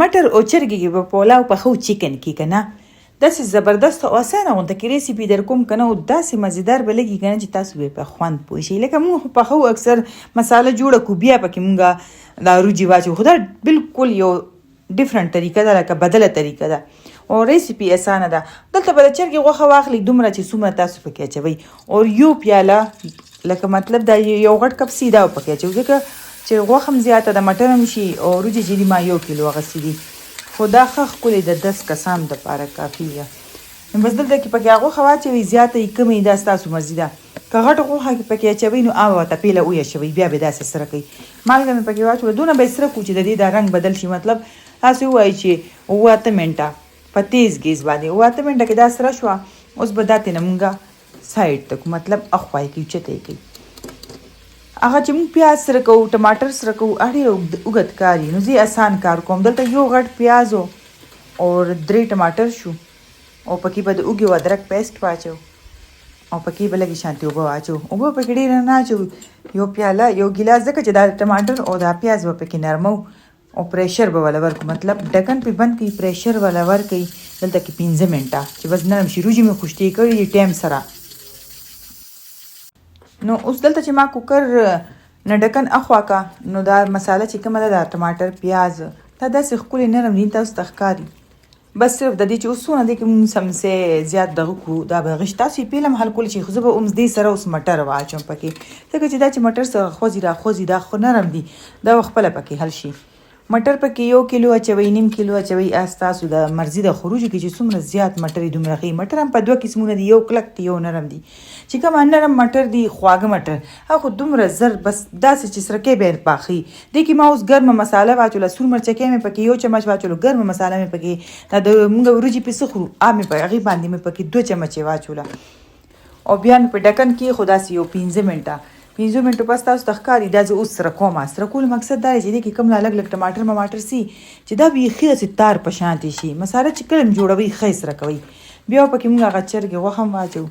مټر او چرګې کې به پلاو پخو چکن کې که نه داسې زبردست او اسانه غونته کې ریسیپي در کوم که نه او داسې مزیدار به لګي که نه چې تاسو به په خوند پوه شئ. لکه مونږ پخو اکثر مساله جوړه کړو بیا پکې مونږ دا روجي واچو، خو دا بالکل یو ډیفرنٹ طریقه ده، لکه بدله طریقه ده او ریسیپي اسانه ده. دلته به د چرګې غوښه واخلئ دومره چې څومره تاسو پکې اچوئ او یو پیاله لکه مطلب دا یو غټ کپ سیده پکې اچوئ، ځکه چې غوښه هم زیاته ده مټر هم شي او روجي چې دي ما 1 کیلو اخیستي دي، خو دا ښه ښکلې د 10 کسانو دپاره کافي ده. نو بس دلته کې پکې غوښه واچوئ، زیاته یې کمه یې دا ستاسو مرضي ده. که غټه غوښه پکې اچوئ نو ورته پیله ویشوئ، بیا به داسې سره کوئ. مالګه مې پکې واچوله، دونه به یې سره کړو چې د دې دا رنګ بدل شي. مطلب تاسې ووایئ چې 8 منټه په تیز ګیز باندې 8 منټه کې دا سره شوه. اوس به دا ترېنه مونږ سایډ ته کړو، مطلب اخوا یې کوي، چته یې کوي. هغه چې مونږ پیاز سره کوو ټماټر سره کوو ډېر اوږد کار وي، نو زه آسان کار کوم. دلته یو غټ پیاز او 3 ټماټر شو او پکې به د اوږې او ادرک پیسټ واچو او پکې به لږې شانتې اوبه واچو. اوبه پکې ډېره نه اچوو، یو پیاله یو ګیلاس، ځکه چې دا ټماټر او دا پیاز به پکې نرمو او پریشر به ولا ورکو. مطلب ډکن پې بند کړئ، پریشر ولا ورکئ. دلته کې 15 منټه چې بس نرم شي. روجي مې خوشتې کړي دي ټایم سره. نو اوس دلته چې ما کوکر نه ډکن اخوا کا، نو دا مساله چې کومه ده دا ټماټر پیاز دا داسې ښکلې نرم دي تاسو ته ښکاري. بس صرف د دې چې اوس څونه دی کې مونږ سمسې زیات دغه کړو دا به غش تاسو یې پیلم حل کولی چې خو زه به اوس دې سره اوس مټر واچوم پکې، ځکه چې دا چې مټر سره خوځي را خوځي دا خو نرم دي، دا خپله پکې حل شي. مټر پکې 1 کیلو اچوئ، 1.5 کیلو اچوئ، تاسو د مرضي د خروج کې چې څومره زیات مټر یې دومره ښه. مټر هم په 2 قسمونه دي، یو کلک دي یو نرم دي. چې کوم نرم مټر دي خواږه مټر هغه دومره زر بس داسې چې سرکې به پاخي. دې کې ما اوس ګرمه مساله واچوله، سور مرچکې مې پکې 1 چمچ واچولو، ګرمه مساله مې پکې دا د مونږ وریجې پې څه خورو مې په هغې باندې مې پکې 2 چمچې واچوله او بیا مې په ډکن کې خو داسې یو 15 منټو پس تاسو ته ښکاري. دا زه اوس سره کومه سره کولو مقصد دا دی چې دې کې کوم لا لږ لږ ټماټر سي چې دا بیخي داسې تار په شانتې شي. مساله چې کله هم جوړوئ ښه یې سره کوئ. بیا پکې مونږ هغه چرګې غوښه هم واچوو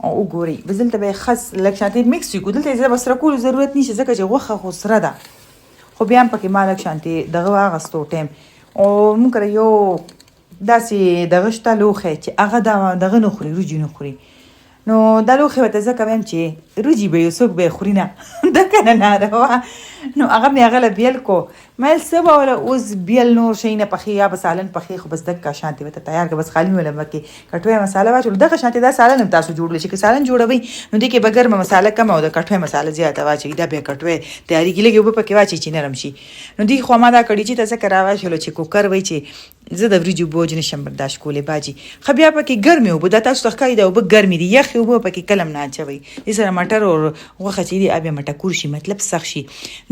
او وګورئ بس دلته به یې خس لږ شانتې مکس وي کړو. دلته یې زه به سره کولو ضرورت نشي ځکه چې غوښه خو سره ده، خو بیا هم پکې ما لږ شانتې دغه واخیستو ټایم. او مونږ کره یو داسې دغه شته لوښی چې هغه دغه نه خوري، روجي نه خوري. نو دا لوښی ورته زه کوم چې روجي به یو څوک به یې خوري نه دا که نه ناروا. نو هغه مې هغه له بیل کو مایل څه به وله اوس بیل نور شی نه پخې یا به سالن پخې، خو بس دکه شانتې ورته تیار کړه. بس خالي مې وله مکې کټوۍ مساله واچولو. دغه شانتې دا سالن هم تاسو جوړولی چې که سالن جوړوئ نو دې کې به ګرمه مساله کمه او د کټوۍ مساله زیاته واچوئ. دا بیا کټوۍ تیارېږي، لږې اوبه پکې واچوئ چې نرم شي. نو دې خوا ما دا کړي چې ته ځکه راواچولو چې کوکر وایي چې زه د وریجو بوج نشم برداشت کولی باجي. ښه بیا پکې ګرمې اوبه دا تاسو ته ښکاري دا اوبه ګرمې دي، یخې اوبه پکې کله هم نه اچوئ. دې سره مټر او غوښه چې دي بیا مټکور شي، مطلب سخت شي.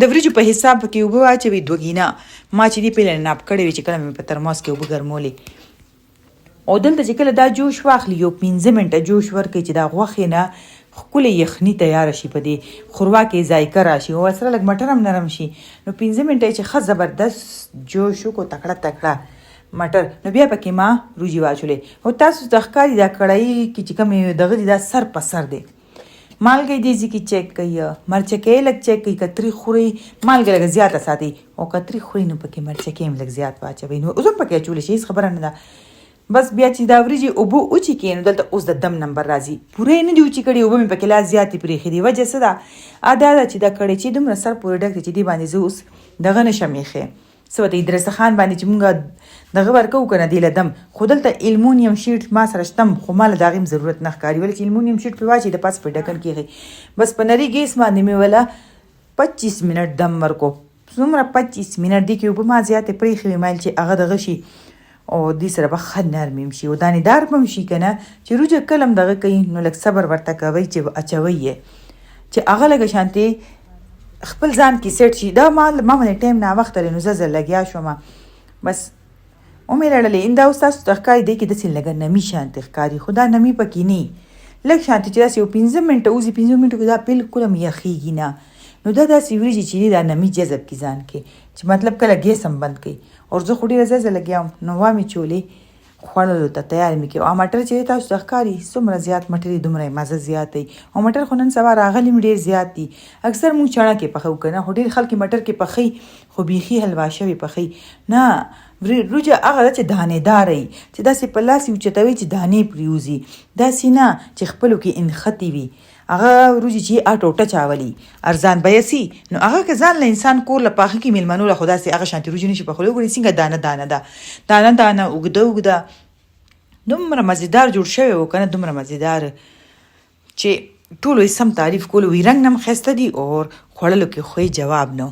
د وریجو په حساب پکې اوبه واچوئ 2 ګینه. ما چې دې پهله ناپ کړې وي چې کله مې په ترماس کې اوبه ګرمولې. او دلته چې کله دا جوش واخلي یو 15 منټه جوش ورکړئ چې دا غوښې نه ښکلې یخني تیاره شي، په دې ښوروا کې ذایقه راشي او سره لږ مټر هم نرم شي. نو 15 منټه چې ښه زبردست جوش وکړو تکړه مټر، نو بیا پکې ما روجي واچولې. او تاسو ته ښکاري دا کړاهي کې چې کوم دغه دي دا سر په سر دی. مالګه دې ځکه چیک کوي، مرچکې لږ چیک کوي، کتري خوري مالګه لږ زیاته ساتي او کتري خوري نو پکې مرچکې هم لږ زیات واچوي. نو اوس هم پکې اچولی شي، هېڅ خبره نه ده. بس بیا چې دا وریجې اوبه وچیکې نو دلته اوس د دم نمبر راځي. پوره یې نه دي وچې کړي، اوبه مې پکې لا زیاتې پرېښې دي. وجه څه ده؟ دا ده چې دا کړی چې دومره سر پورې ډک دی چې دې باندې زه اوس دغه نشم ایښی څه ورته دسترخوان باندې چې مونږ دغه ورکوو که نه دې له دم. خو دلته المونیم شیټ ما سره شته، خو ما له د هغې هم ضرورت نه ښکاري، ولې چې المونیم شیټ پرې واچوي د پاسه په ډکن کې ایښئ. بس په نري ګیس باندې مې وله 25 منټ دم ورکو. څومره 25 منټ دې کې اوبه ما زیاتې پرېښې وې مایل چې هغه دغه شي او دې سره به ښه نرم هم شي او دانېدار به هم شي که نه. چې روجه کله هم دغه کوي نو لږ صبر ورته کوئ چې اچوئ یې چې هغه لږه شانتې خپل ځان کې سیټ شي. دا ما باندې ټایم ناوخته دی نو زه لګیا شومه. بس ومې لړلې دا اوس تاسو ته ښکاري دی کې داسې لږه نمي شانتې ښکاري، خو دا نمي پکې نه لږ شانتې چې داسې یو 15 منټه وځي. 15 منټو کې دا بالکل هم یخېږي نه. نو دا داسې وریجې چې دي دا نمي جذب کړي ځان کې، چې مطلب کله ګیس هم بند کړي. او زه خو ډېره زه لګیا وم نو وامې چولې خوړلو ته تیار مې کړي. او مټر چې تاسو ته ښکاري څومره زیات مټر یې دومره مزه زیات دی. او مټر خو نن سبا راغلي ډېر زیات دي. اکثر موږ چڼه کې پخوو که نه، خو ډېر خلک مټر کې پخوي، خو بیخي حلوا شوي پخوي. نه، وریجه هغه ده چې دانه‌داره وي، چې داسې په لاس یې اوچتوي چې دانې پرې وځي، داسې نه چې خپلو کې انخطې وي. هغه وریجې چې ټوټه چاولي ارزان بیه سي، نو هغه که ځان له انسان کور له پاخه کې میلمنو له خو داسې هغه شانتې وریجې نشي پخولی. وګورئ څنګه دانه دانه ده، دانه دانه اوږده اوږده، دومره مزېدار جوړ شوی و که نه، دومره مزېدار چې ټولو یې سم تعریف کولو. وي رنګ نه هم ښایسته دي او خوړلو کې خو یې جواب نه و.